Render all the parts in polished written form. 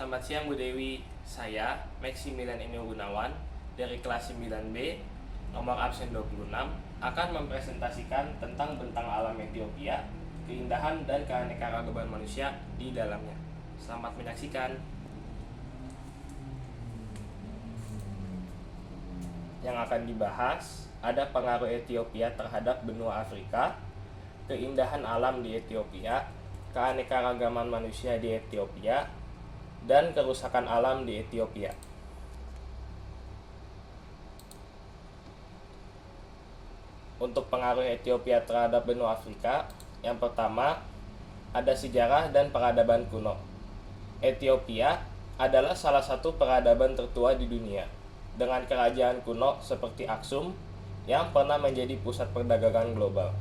Selamat siang Bu Dewi, saya Maximilian Eno Gunawan dari kelas 9B nomor absen 26 akan mempresentasikan tentang bentang alam Ethiopia, keindahan dan keanekaragaman manusia di dalamnya. Selamat menyaksikan. Yang akan dibahas ada pengaruh Ethiopia terhadap benua Afrika, keindahan alam di Ethiopia, keanekaragaman manusia di Ethiopia, dan kerusakan alam di Ethiopia. Untuk pengaruh Ethiopia terhadap benua Afrika, yang pertama ada sejarah dan peradaban kuno. Ethiopia adalah salah satu peradaban tertua di dunia, dengan kerajaan kuno seperti Aksum yang pernah menjadi pusat perdagangan global.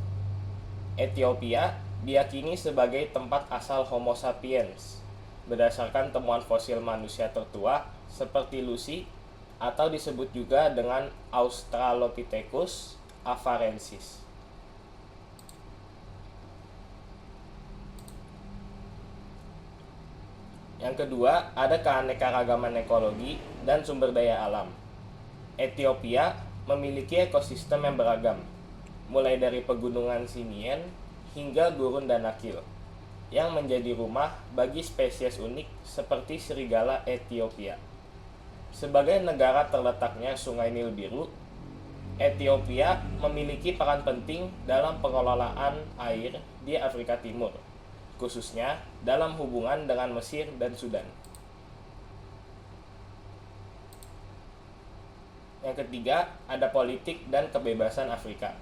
Ethiopia diyakini sebagai tempat asal Homo sapiens berdasarkan temuan fosil manusia tertua seperti Lucy atau disebut juga dengan Australopithecus afarensis. Yang kedua, ada keanekaragaman ekologi dan sumber daya alam. Ethiopia memiliki ekosistem yang beragam, mulai dari pegunungan Simien hingga gurun Danakil, yang menjadi rumah bagi spesies unik seperti serigala Ethiopia. Sebagai negara terletaknya Sungai Nil Biru, Ethiopia memiliki peran penting dalam pengelolaan air di Afrika Timur, khususnya dalam hubungan dengan Mesir dan Sudan. Yang ketiga, ada politik dan kebebasan Afrika.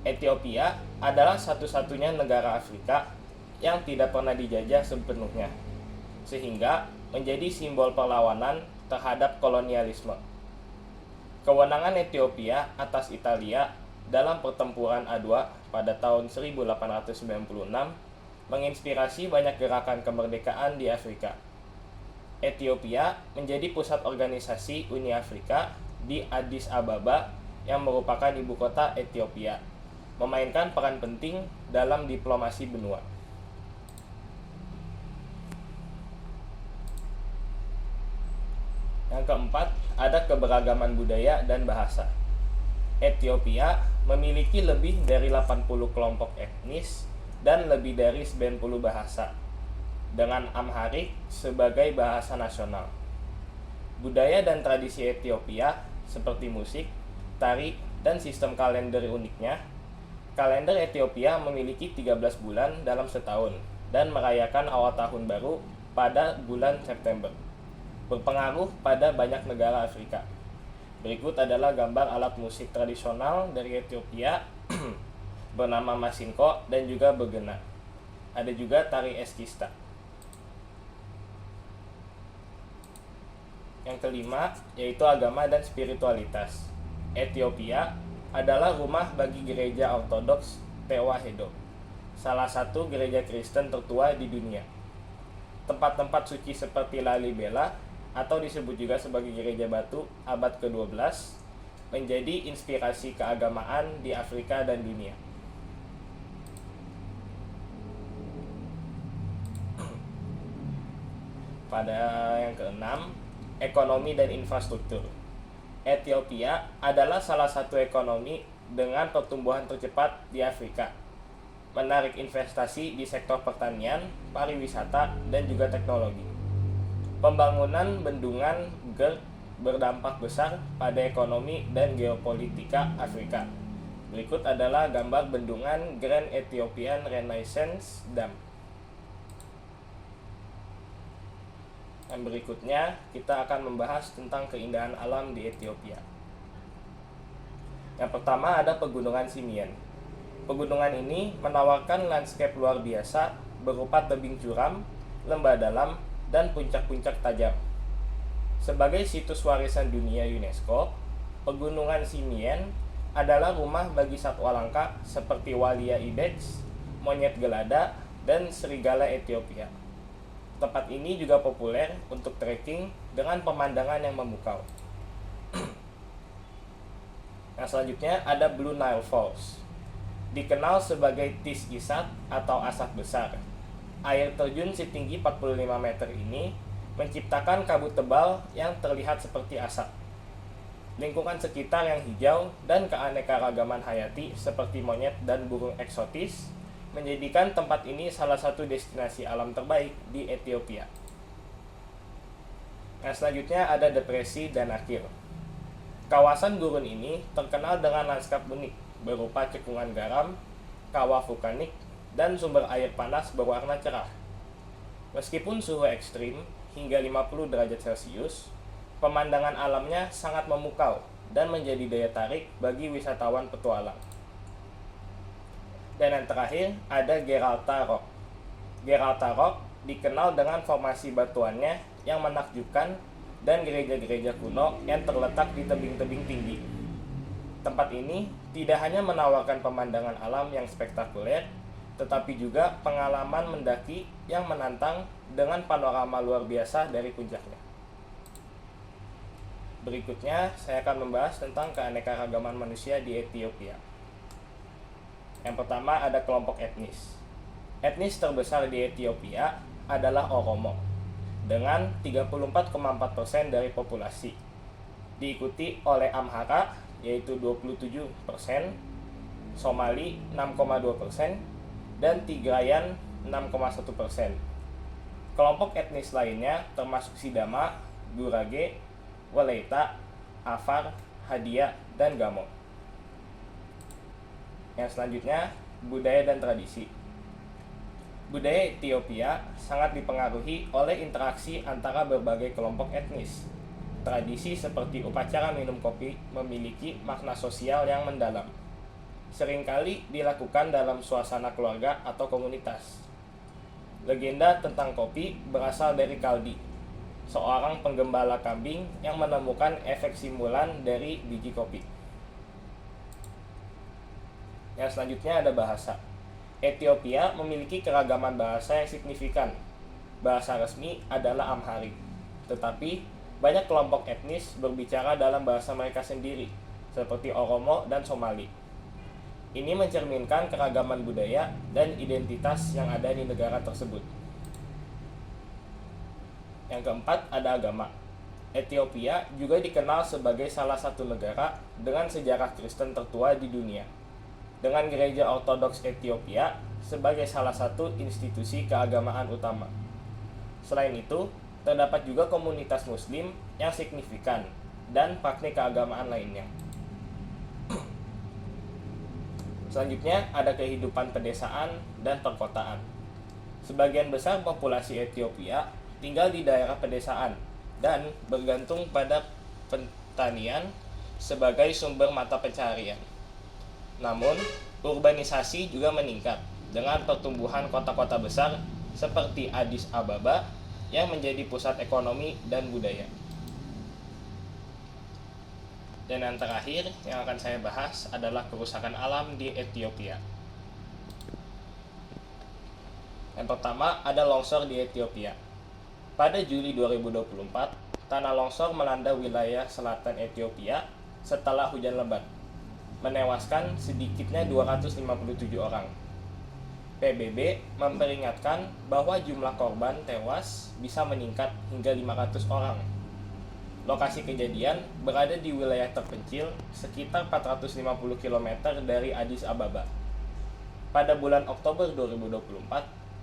Ethiopia adalah satu-satunya negara Afrika yang tidak pernah dijajah sepenuhnya, sehingga menjadi simbol perlawanan terhadap kolonialisme. Kewenangan Ethiopia atas Italia dalam pertempuran Adwa pada tahun 1896 menginspirasi banyak gerakan kemerdekaan di Afrika. Ethiopia menjadi pusat organisasi Uni Afrika di Addis Ababa yang merupakan ibu kota Ethiopia, memainkan peran penting dalam diplomasi benua. Yang keempat, ada keberagaman budaya dan bahasa. Ethiopia memiliki lebih dari 80 kelompok etnis dan lebih dari 90 bahasa, dengan Amharic sebagai bahasa nasional. Budaya dan tradisi Ethiopia seperti musik, tari, dan sistem kalender uniknya. Kalender Ethiopia memiliki 13 bulan dalam setahun dan merayakan awal tahun baru pada bulan September, berpengaruh pada banyak negara Afrika. Berikut adalah gambar alat musik tradisional dari Ethiopia bernama masinko dan juga begena. Ada juga tari eskista. Yang kelima, yaitu agama dan spiritualitas. Ethiopia adalah rumah bagi gereja ortodoks Tewahedo, salah satu gereja Kristen tertua di dunia. Tempat-tempat suci seperti Lalibela atau disebut juga sebagai gereja batu abad ke-12 menjadi inspirasi keagamaan di Afrika dan dunia. Pada yang keenam, ekonomi dan infrastruktur. Ethiopia adalah salah satu ekonomi dengan pertumbuhan tercepat di Afrika, menarik investasi di sektor pertanian, pariwisata, dan juga teknologi. Pembangunan bendungan GERD berdampak besar pada ekonomi dan geopolitika Afrika. Berikut adalah gambar bendungan Grand Ethiopian Renaissance Dam. Dan berikutnya kita akan membahas tentang keindahan alam di Ethiopia. Yang pertama ada pegunungan Simien. Pegunungan ini menawarkan landscape luar biasa berupa tebing curam, lembah dalam, dan puncak-puncak tajam. Sebagai situs warisan dunia UNESCO, pegunungan Simien adalah rumah bagi satwa langka seperti Walia ibex, monyet gelada, dan serigala Ethiopia. Tempat ini juga populer untuk trekking dengan pemandangan yang memukau. Yang selanjutnya ada Blue Nile Falls. Dikenal sebagai Tis Isat atau asap besar. Air terjun setinggi 45 meter ini menciptakan kabut tebal yang terlihat seperti asap. Lingkungan sekitar yang hijau dan keanekaragaman hayati seperti monyet dan burung eksotis menjadikan tempat ini salah satu destinasi alam terbaik di Ethiopia. Nah, selanjutnya ada depresi Danakil. Kawasan gurun ini terkenal dengan lanskap unik berupa cekungan garam, kawah vulkanik, dan sumber air panas berwarna cerah. Meskipun suhu ekstrim hingga 50 derajat Celcius, pemandangan alamnya sangat memukau dan menjadi daya tarik bagi wisatawan petualang. Dan yang terakhir ada Geralta Rock. Geralta Rock dikenal dengan formasi batuannya yang menakjubkan dan gereja-gereja kuno yang terletak di tebing-tebing tinggi. Tempat ini tidak hanya menawarkan pemandangan alam yang spektakuler, tetapi juga pengalaman mendaki yang menantang dengan panorama luar biasa dari puncaknya. Berikutnya, saya akan membahas tentang keanekaragaman manusia di Ethiopia. Yang pertama ada kelompok etnis. Etnis terbesar di Ethiopia adalah Oromo, dengan 34,4% dari populasi. Diikuti oleh Amhara, yaitu 27%, Somali 6,2%, dan Tigrayan 6,1%. Kelompok etnis lainnya termasuk Sidama, Gurage, Walaita, Afar, Hadia, dan Gamo. Yang selanjutnya, budaya dan tradisi. Budaya Ethiopia sangat dipengaruhi oleh interaksi antara berbagai kelompok etnis. Tradisi seperti upacara minum kopi memiliki makna sosial yang mendalam. Seringkali dilakukan dalam suasana keluarga atau komunitas. Legenda tentang kopi berasal dari Kaldi, seorang penggembala kambing yang menemukan efek stimulan dari biji kopi. Yang selanjutnya ada bahasa. Ethiopia memiliki keragaman bahasa yang signifikan. Bahasa resmi adalah Amharic, tetapi banyak kelompok etnis berbicara dalam bahasa mereka sendiri, seperti Oromo dan Somali. Ini mencerminkan keragaman budaya dan identitas yang ada di negara tersebut. Yang keempat ada agama. Ethiopia juga dikenal sebagai salah satu negara dengan sejarah Kristen tertua di dunia, dengan Gereja Ortodoks Ethiopia sebagai salah satu institusi keagamaan utama. Selain itu, terdapat juga komunitas Muslim yang signifikan dan praktik keagamaan lainnya. Selanjutnya ada kehidupan pedesaan dan perkotaan. Sebagian besar populasi Ethiopia tinggal di daerah pedesaan dan bergantung pada pertanian sebagai sumber mata pencaharian. Namun, urbanisasi juga meningkat dengan pertumbuhan kota-kota besar seperti Addis Ababa yang menjadi pusat ekonomi dan budaya. Dan yang terakhir yang akan saya bahas adalah kerusakan alam di Ethiopia. Yang pertama ada longsor di Ethiopia. Pada Juli 2024, tanah longsor melanda wilayah selatan Ethiopia setelah hujan lebat, menewaskan sedikitnya 257 orang. PBB memperingatkan bahwa jumlah korban tewas bisa meningkat hingga 500 orang. Lokasi kejadian berada di wilayah terpencil sekitar 450 km dari Addis Ababa. Pada bulan Oktober 2024,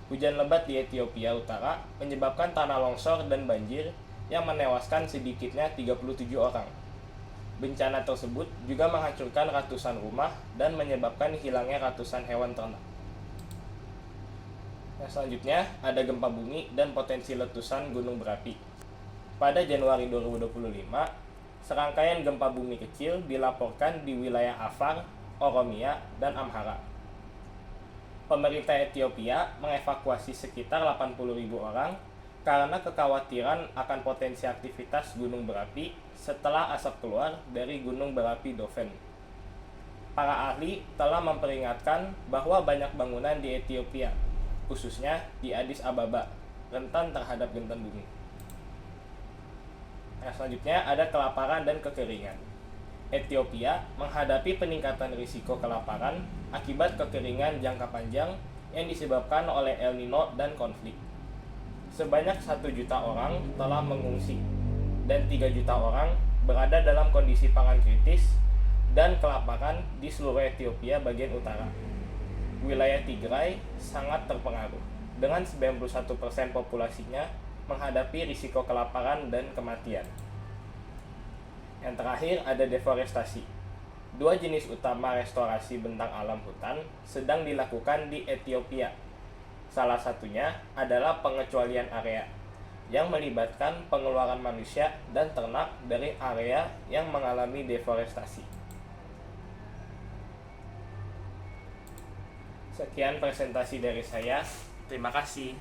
hujan lebat di Ethiopia Utara menyebabkan tanah longsor dan banjir yang menewaskan sedikitnya 37 orang. Bencana tersebut juga menghancurkan ratusan rumah dan menyebabkan hilangnya ratusan hewan ternak. Selanjutnya ada gempa bumi dan potensi letusan gunung berapi. Pada Januari 2025, serangkaian gempa bumi kecil dilaporkan di wilayah Afar, Oromia, dan Amhara. Pemerintah Ethiopia mengevakuasi sekitar 80.000 orang karena kekhawatiran akan potensi aktivitas gunung berapi setelah asap keluar dari gunung berapi Dofen. Para ahli telah memperingatkan bahwa banyak bangunan di Ethiopia, khususnya di Addis Ababa, rentan terhadap gentan bumi. Selanjutnya ada kelaparan dan kekeringan. Ethiopia menghadapi peningkatan risiko kelaparan akibat kekeringan jangka panjang yang disebabkan oleh El Nino dan konflik. Sebanyak 1 juta orang telah mengungsi dan 3 juta orang berada dalam kondisi pangan kritis dan kelaparan di seluruh Ethiopia bagian utara. Wilayah Tigray sangat terpengaruh, dengan 91% populasinya menghadapi risiko kelaparan dan kematian. Yang terakhir ada deforestasi. 2 jenis utama restorasi bentang alam hutan sedang dilakukan di Ethiopia. Salah satunya adalah pengecualian area, yang melibatkan pengeluaran manusia dan ternak dari area yang mengalami deforestasi. Sekian presentasi dari saya. Terima kasih.